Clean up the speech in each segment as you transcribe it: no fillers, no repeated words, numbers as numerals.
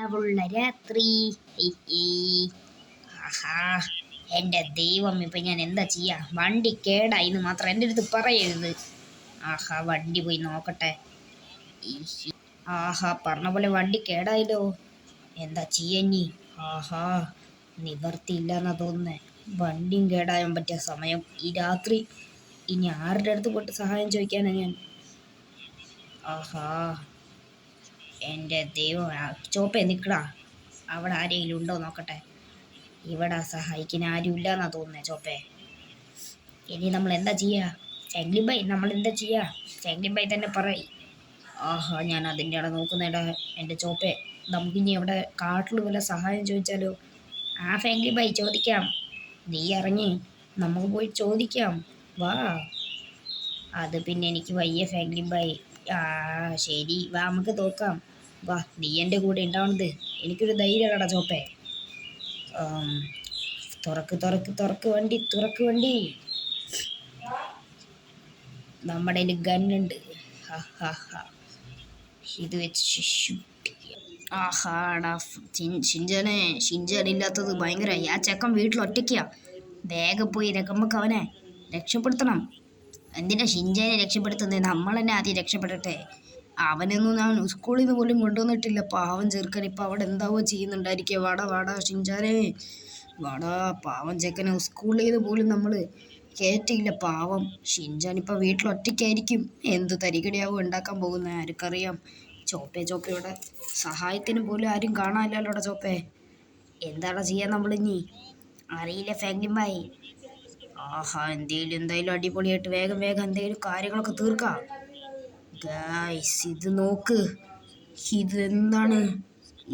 കിനാവുള്ള രാത്രി. ആഹാ, എൻ്റെ ദൈവം, ഇപ്പം ഞാൻ എന്താ ചെയ്യാ? വണ്ടി കേടായിന്ന് മാത്രം എൻ്റെ അടുത്ത് പറയരുത്. ആഹാ, വണ്ടി പോയി നോക്കട്ടെ. ആഹാ, പറഞ്ഞ പോലെ വണ്ടി കേടായല്ലോ. എന്താ ചെയ്യഞ്ഞി? ആഹാ, നിവർത്തിയില്ലെന്നാ തോന്നുന്നേ. വണ്ടിയും കേടായാൻ പറ്റിയ സമയം ഈ രാത്രി. ഇനി ആരുടെ അടുത്ത് പോയിട്ട് സഹായം ചോദിക്കാനാ ഞാൻ? ആഹാ, എൻ്റെ ദൈവം. ചോപ്പേ നിൽക്കടാ, അവിടെ ആരെങ്കിലും ഉണ്ടോ നോക്കട്ടെ. ഇവിടെ സഹായിക്കാൻ ആരും ഇല്ലാന്നാ തോന്നുന്നേ ചോപ്പേ. ഇനി നമ്മൾ എന്താ ചെയ്യുക? ഫാമിലി ബൈ, നമ്മൾ എന്താ ചെയ്യുക? ഫാമിലി ബൈ തന്നെ പറയും. ആഹാ, ഞാൻ അതിൻ്റെ അവിടെ നോക്കുന്നിടാ. എൻ്റെ ചോപ്പേ, നമുക്കിനി അവിടെ കാട്ടിൽ വല്ല സഹായം ചോദിച്ചാലോ? ആ ഫാമിലി ബൈ, ചോദിക്കാം. നീ ഇറങ്ങി, നമുക്ക് പോയി ചോദിക്കാം. വാ. അത് പിന്നെ എനിക്ക് വയ്യ ഫാമിലി ബൈ. ആ ശരി, വാ, നമുക്ക് തോക്കാം. വാ, നീ എൻ്റെ കൂടെ ഉണ്ടാവുന്നത് എനിക്കൊരു ധൈര്യമാടാ ചോപ്പേ. തുറക്ക് തുറക്ക് തുറക്ക് വണ്ടി, തുറക്ക് വണ്ടി. നമ്മുടെ കയ്യിൽ ഗണ്ണുണ്ട്. ഇത് വെച്ച് ആഹാടാ. ഷിൻജാനില്ലാത്തത് ഭയങ്കരമായി. ആ ചെക്കൻ വീട്ടിൽ ഒറ്റയ്ക്കാ. വേഗം പോയി നമുക്ക് അവനെ രക്ഷപ്പെടുത്തണം. എന്തിനാ ഷിൻജാനെ രക്ഷപ്പെടുത്തുന്നത്? നമ്മൾ തന്നെ ആദ്യം രക്ഷപ്പെടട്ടെ. അവനൊന്നും ഞാൻ സ്കൂളിൽ നിന്ന് പോലും കൊണ്ടുവന്നിട്ടില്ല. പാവം ചെറുക്കൻ ഇപ്പം അവിടെ എന്താവോ ചെയ്യുന്നുണ്ടായിരിക്കുക. വാടാ വാടാ ഷിൻജാനെ, വാടാ. പാവം ചെക്കനെ സ്കൂളിൽ നിന്ന് പോലും നമ്മൾ കയറ്റിയില്ല. പാവം ഷിൻജാൻ ഇപ്പം വീട്ടിൽ ഒറ്റയ്ക്കായിരിക്കും. എന്ത് തരികടിയാവും ഉണ്ടാക്കാൻ പോകുന്നത് ആർക്കറിയാം. ചോപ്പയുടെ സഹായത്തിന് പോലും ആരും കാണാനില്ലല്ലോടാ ചോപ്പേ. എന്താണ് ചെയ്യാൻ നമ്മളിനി? അറിയില്ല ഫാഗ്ലിമായി. ആഹാ, എന്തായാലും അടിപൊളിയായിട്ട് വേഗം വേഗം എന്തെങ്കിലും കാര്യങ്ങളൊക്കെ തീർക്കാം. ഗായ്സ്, ഇത് നോക്ക്. ഇതെന്താണ്?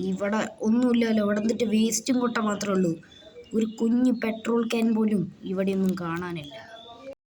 ഇവിടെ ഒന്നുമില്ലല്ലോ. ഇവിടെ എന്നിട്ട് വേസ്റ്റും കൊട്ട മാത്രമേ ഉള്ളൂ. ഒരു കുഞ്ഞ് പെട്രോൾ ക്യാൻ പോലും ഇവിടെയൊന്നും കാണാനില്ല.